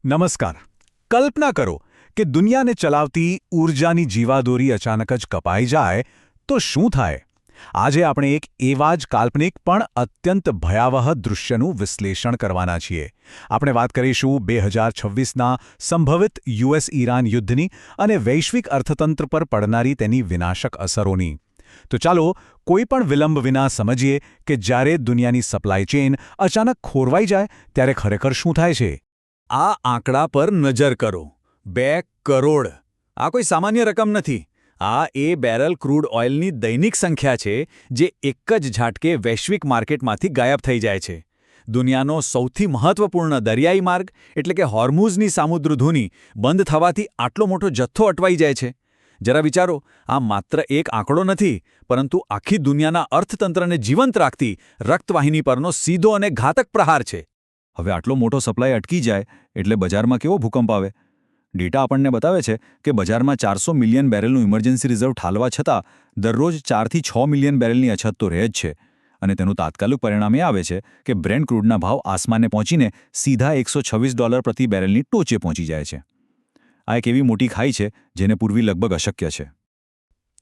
નમસ્કાર. કલ્પના કરો કે દુનિયાને ચલાવતી ઊર્જાની જીવાદોરી અચાનક જ કપાઈ જાય તો શું થાય? આજે આપણે એક એવા જ કાલ્પનિક પણ અત્યંત ભયાવહ દૃશ્યનું વિશ્લેષણ કરવાના છીએ. આપણે વાત કરીશું 2026ના સંભવિત યુએસ-ઈરાન યુદ્ધની અને વૈશ્વિક અર્થતંત્ર પર પડનારી તેની વિનાશક અસરોની. તો ચાલો કોઈ પણ વિલંબ વિના સમજીએ કે જ્યારે દુનિયાની સપ્લાય ચેઇન અચાનક ખોરવાઈ જાય ત્યારે ખરેખર શું થાય છે. આ આંકડા પર નજર કરો. 2 કરોડ. આ કોઈ સામાન્ય રકમ નથી. આ એ બેરલ ક્રૂડ ઓઇલની દૈનિક સંખ્યા છે જે એક જ ઝાટકે વૈશ્વિક માર્કેટમાંથી ગાયબ થઈ જાય છે. દુનિયાનો સૌથી મહત્વપૂર્ણ દરિયાઈ માર્ગ એટલે કે હોર્મુઝની સામુદ્રધુની બંધ થવાથી આટલો મોટો જથ્થો અટવાઈ જાય છે. જરા વિચારો, આ માત્ર એક આંકડો નથી, પરંતુ આખી દુનિયાના અર્થતંત્રને જીવંત રાખતી રક્તવાહિની પરનો સીધો અને ઘાતક પ્રહાર છે. હવે આટલો મોટો સપ્લાય અટકી જાય એટલે બજારમાં કેવો ભૂકંપ આવે? ડેટા આપણને બતાવે છે કે બજારમાં 400 મિલિયન બેરલનું ઇમરજન્સી રિઝર્વ ઠાલવા છતાં દરરોજ 4થી 6 મિલિયન બેરલની અછત તો રહે જ છે. અને તેનું તાત્કાલિક પરિણામ એ આવે છે કે બ્રેન્ટ ક્રૂડના ભાવ આસમાને પહોંચીને સીધા $126 પ્રતિ બેરલની ટોચે પહોંચી જાય છે. આ એક એવી મોટી ખાઈ છે જેને પૂરવી લગભગ અશક્ય છે.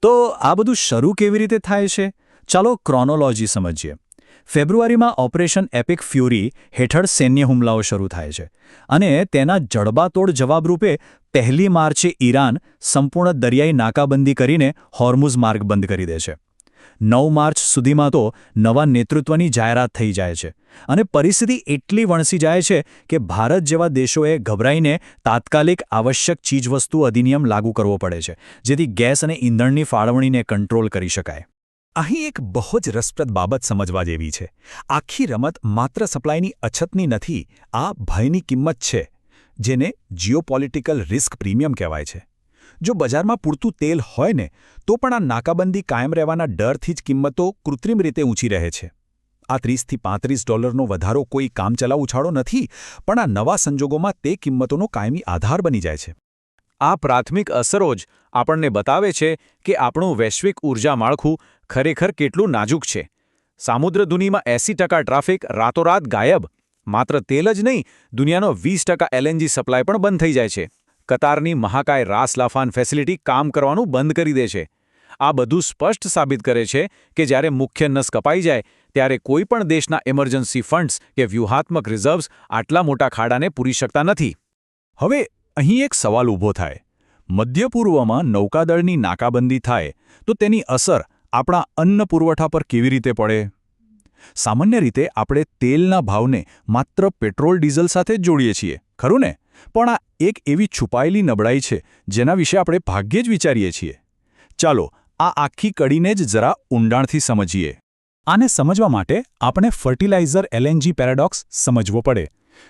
તો આ બધું શરૂ કેવી રીતે થાય છે? ચાલો ક્રોનોલોજી સમજીએ. ફેબ્રુઆરીમાં ઓપરેશન એપિક ફ્યુરી હેઠળ સૈન્ય હુમલાઓ શરૂ થાય છે અને તેના જડબાતોડ જવાબરૂપે 1 માર્ચે ઈરાન સંપૂર્ણ દરિયાઈ નાકાબંધી કરીને હોર્મુઝ માર્ગ બંધ કરી દે છે. 9 માર્ચ સુધીમાં તો નવા નેતૃત્વની જાહેરાત થઈ જાય છે અને પરિસ્થિતિ એટલી વણસી જાય છે કે ભારત જેવા દેશોએ ગભરાઈને તાત્કાલિક આવશ્યક ચીજવસ્તુ અધિનિયમ લાગુ કરવો પડે છે, જેથી ગેસ અને ઈંધણની ફાળવણીને કંટ્રોલ કરી શકાય. અહીં એક બહુ જ રસપ્રદ બાબત સમજવા જેવી છે. આખી રમત માત્ર સપ્લાયની અછતની નથી, આ ભયની કિંમત છે, જેને જીઓપોલિટિકલ રિસ્ક પ્રીમિયમ કહેવાય છે. જો બજારમાં પૂરતું તેલ હોય ને તો પણ આ નાકાબંધી કાયમ રહેવાના ડરથી જ કિંમતો કૃત્રિમ રીતે ઊંચી રહે છે. આ $30થી $35નો વધારો કોઈ કામચલાઉ ઉછાળો નથી, પણ આ નવા સંજોગોમાં તે કિંમતોનો કાયમી આધાર બની જાય છે. આ પ્રાથમિક અસરો જ આપણને બતાવે છે કે આપણું વૈશ્વિક ઊર્જા માળખું ખરેખર કેટલું નાજુક છે. સામુદ્રધુનીમાં 80% ટ્રાફિક રાતોરાત ગાયબ. માત્ર તેલ જ નહીં, દુનિયાનો 20% LNG સપ્લાય પણ બંધ થઈ જાય છે. કતારની મહાકાય રાસ લાફાન ફેસિલિટી કામ કરવાનું બંધ કરી દે છે. આ બધું સ્પષ્ટ સાબિત કરે છે કે જ્યારે મુખ્ય નસ કપાઈ જાય ત્યારે કોઈ પણ દેશના ઇમરજન્સી ફંડ્સ કે વ્યૂહાત્મક રિઝર્વ્સ આટલા મોટા ખાડાને પૂરી શકતા નથી. હવે અહીં એક સવાલ ઊભો થાય. મધ્ય પૂર્વમાં નૌકાદળની નાકાબંધી થાય તો તેની અસર આપણા અન્ન પુરવઠા પર કેવી રીતે પડે? સામાન્ય રીતે આપણે તેલના ભાવને માત્ર પેટ્રોલ ડીઝલ સાથે જ જોડીએ છીએ, ખરું ને? પણ આ એક એવી છુપાયેલી નબળાઈ છે જેના વિશે આપણે ભાગ્યે જ વિચારીએ છીએ. ચાલો આ આખી કડીને જ જરા ઊંડાણથી સમજીએ. આને સમજવા માટે આપણે ફર્ટિલાઇઝર LNG પેરાડોક્સ સમજવો પડે.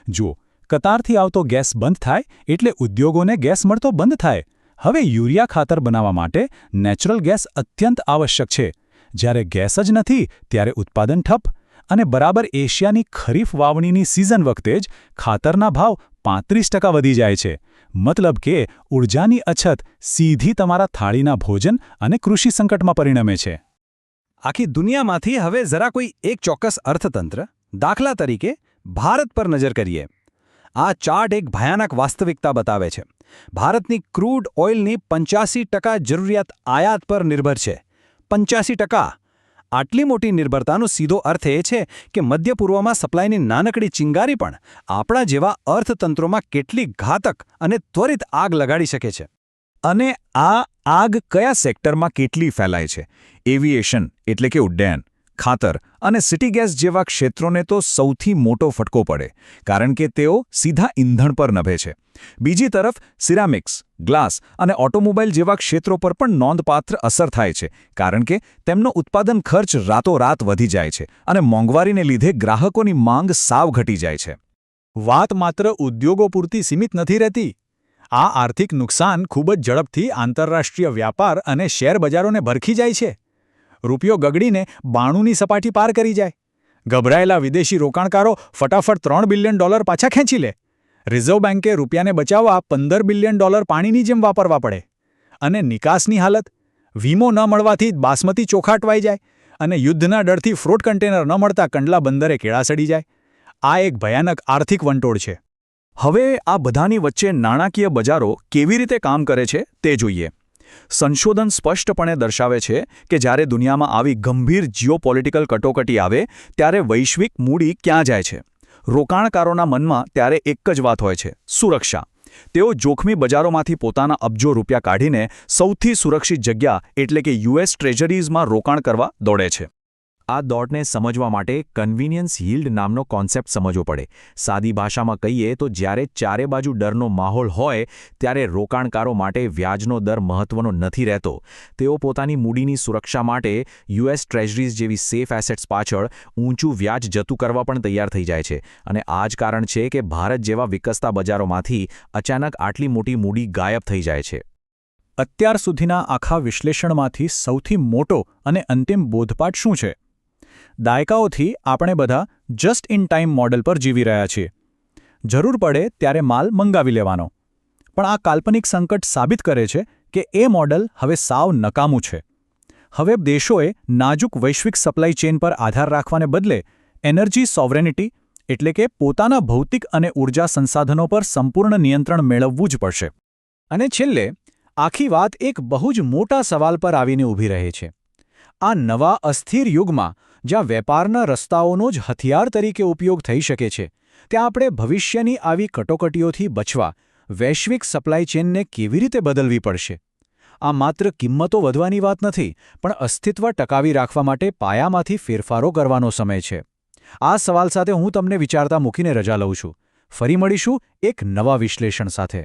જુઓ, કતારથી આવતો ગેસ બંધ થાય એટલે ઉદ્યોગોને ગેસ મળતો બંધ થાય. હવે યુરિયા ખાતર બનાવવા માટે નેચરલ ગેસ અત્યંત આવશ્યક છે. જ્યારે ગેસ જ નથી ત્યારે ઉત્પાદન ઠપ. અને બરાબર એશિયાની ખરીફ વાવણીની સિઝન વખતે જ ખાતરના ભાવ 35% વધી જાય છે. મતલબ કે ઊર્જાની અછત સીધી તમારા થાળીના ભોજન અને કૃષિ સંકટમાં પરિણમે છે. આખી દુનિયામાંથી હવે જરા કોઈ એક ચોક્કસ અર્થતંત્ર, દાખલા તરીકે ભારત પર નજર કરીએ. આ ચાર્ટ એક ભયાનક વાસ્તવિકતા બતાવે છે. ભારતની ક્રૂડ ઓઇલની 85% જરૂરિયાત આયાત પર નિર્ભર છે. 85%! આટલી મોટી નિર્ભરતાનો સીધો અર્થ એ છે કે મધ્ય પૂર્વમાં સપ્લાયની નાનકડી ચિંગારી પણ આપણા જેવા અર્થતંત્રોમાં કેટલી ઘાતક અને ત્વરિત આગ લગાડી શકે છે. અને આ આગ કયા સેક્ટરમાં કેટલી ફેલાય છે? એવિએશન એટલે કે ઉડ્ડયન, ખાતર અને સિટી ગેસ જેવા ક્ષેત્રોને તો સૌથી મોટો ફટકો પડે, કારણ કે તેઓ સીધા ઈંધણ પર નભે છે. બીજી તરફ સિરામિક્સ, ગ્લાસ અને ઓટોમોબાઈલ જેવા ક્ષેત્રો પર પણ નોંધપાત્ર અસર થાય છે, કારણ કે તેમનો ઉત્પાદન ખર્ચ રાતોરાત વધી જાય છે અને મોંઘવારીને લીધે ગ્રાહકોની માંગ સાવ ઘટી જાય છે. વાત માત્ર ઉદ્યોગો પૂરતી સીમિત નથી રહેતી. આ આર્થિક નુકસાન ખૂબ જ ઝડપથી આંતરરાષ્ટ્રીય વ્યાપાર અને શેર બજારોને ભરખી જાય છે. રૂપિયો ગગડીને 92ની સપાટી પાર કરી જાય. ગભરાયેલા વિદેશી રોકાણકારો ફટાફટ $3 બિલિયન પાછા ખેંચી લે. રિઝર્વ બેન્કે રૂપિયાને બચાવવા $15 બિલિયન પાણીની જેમ વાપરવા પડે. અને નિકાસની હાલત? વીમો ન મળવાથી બાસમતી ચોખા અટવાઈ જાય અને યુદ્ધના ડરથી ફ્રૂટ કન્ટેનર ન મળતા કંડલા બંદરે કેળા સડી જાય. આ એક ભયાનક આર્થિક વંટોળ છે. હવે આ બધાની વચ્ચે નાણાકીય બજારો કેવી રીતે કામ કરે છે તે જોઈએ. સંશોધન સ્પષ્ટપણે દર્શાવે છે કે જ્યારે દુનિયામાં આવી ગંભીર જીઓપોલિટિકલ કટોકટી આવે ત્યારે વૈશ્વિક મૂડી ક્યાં જાય છે? રોકાણકારોના મનમાં ત્યારે એક જ વાત હોય છે: સુરક્ષા. તેઓ જોખમી બજારોમાંથી પોતાના અબજો રૂપિયા કાઢીને સૌથી સુરક્ષિત જગ્યા એટલે કે યુએસ ટ્રેઝરીઝમાં રોકાણ કરવા દોડે છે. આ દોડને સમજવા માટે કન્વીનિયન્સ યીલ્ડ નામનો કોન્સેપ્ટ સમજવો પડે. સાદી ભાષામાં કહીએ તો જ્યારે ચારે બાજુ ડરનો માહોલ હોય ત્યારે રોકાણકારો માટે વ્યાજનો દર મહત્વનો નથી રહેતો. તેઓ પોતાની મૂડીની સુરક્ષા માટે યુએસ ટ્રેઝરીઝ જેવી સેફ એસેટ્સ પાછળ ઊંચું વ્યાજ જતું કરવા પણ તૈયાર થઈ જાય છે. અને આ જ કારણ છે કે ભારત જેવા વિકસતા બજારોમાંથી અચાનક આટલી મોટી મૂડી ગાયબ થઈ જાય છે. અત્યાર સુધીના આખા વિશ્લેષણમાંથી સૌથી મોટો અને અંતિમ બોધપાઠ શું છે? દાયકાઓથી આપણે બધા જસ્ટ ઇન ટાઈમ મોડેલ પર જીવી રહ્યા છીએ. જરૂર પડે ત્યારે માલ મંગાવી લેવાનો. પણ આ કાલ્પનિક સંકટ સાબિત કરે છે કે એ મોડેલ હવે સાવ નકામું છે. હવે દેશોએ નાજુક વૈશ્વિક સપ્લાય ચેઇન પર આધાર રાખવાને બદલે એનર્જી સોવરેનિટી એટલે કે પોતાના ભૌતિક અને ઊર્જા સંસાધનો પર સંપૂર્ણ નિયંત્રણ મેળવવું જ પડશે. અને છેલ્લે આખી વાત એક બહુ જ મોટા સવાલ પર આવીને ઊભી રહે છે. આ નવા અસ્થિર યુગમાં જ્યાં વેપારના રસ્તાઓનો જ હથિયાર તરીકે ઉપયોગ થઈ શકે છે, ત્યાં આપણે ભવિષ્યની આવી કટોકટીઓથી બચવા વૈશ્વિક સપ્લાય ચેઇનને કેવી રીતે બદલવી પડશે? આ માત્ર કિંમતો વધવાની વાત નથી, પણ અસ્તિત્વ ટકાવી રાખવા માટે પાયામાંથી ફેરફારો કરવાનો સમય છે. આ સવાલ સાથે હું તમને વિચારતા મૂકીને રજા લઉં છું. ફરી મળીશું એક નવા વિશ્લેષણ સાથે.